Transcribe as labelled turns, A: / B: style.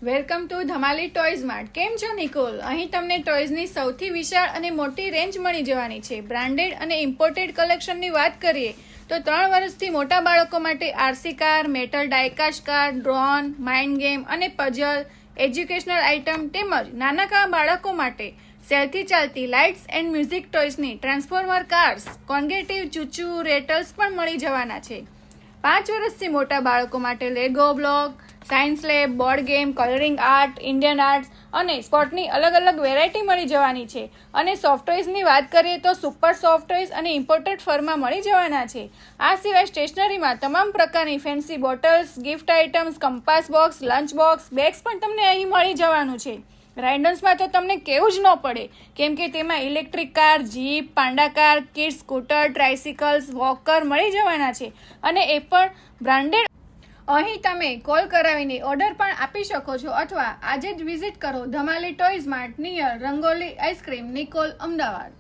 A: Welcome to Dhamali toys mart. કેમ છો નિકોલ? અહીં તમને ટોયઝની સૌથી વિશાળ અને મોટી રેન્જ મળી જવાની છે. બ્રાન્ડેડ અને ઇમ્પોર્ટેડ કલેક્શનની વાત કરીએ તો 3 વર્ષથી મોટા બાળકો માટે RC car, metal diecast car, drone, mind game અને પઝલ, એજ્યુકેશનલ આઇટમ તેમજ નાના બાળકો માટે સેલથી ચાલતી લાઇટ્સ એન્ડ મ્યુઝિક ટોયઝની ટ્રાન્સફોર્મર કાર્સ, કોન્ગેટિવ ચૂચુ રેટલ્સ પણ મળી જવાના છે. 5 વર્ષથી મોટા બાળકો માટે Lego block, science lab, board game, colouring art, Indian arts અને સ્પોર્ટની અલગ વેરાયટી મળી જવાની છે. અને સોફ્ટ ટોયઝની વાત કરીએ તો સુપર સોફ્ટ ટોયઝ અને ઇમ્પોર્ટેડ ફરમાં મળી જવાના છે. આ સિવાય સ્ટેશનરીમાં તમામ પ્રકારની fancy bottles, gift items, compass box, lunch box, bags પણ તમને અહીં મળી જવાનું છે. રાઇડન્સમાં તો તમને કેવું જ ન પડે, કેમ કે તેમાં electric car, jeep, panda car, kids scooter, tricycles, walker મળી જવાના છે અને એ પણ બ્રાન્ડેડ. અહીં તમે કોલ કરાવીને ઓર્ડર પણ આપી શકો છો અથવા આજે જ વિઝિટ કરો Dhamali toys mart near Rangoli ice cream, Nikol, Ahmedabad.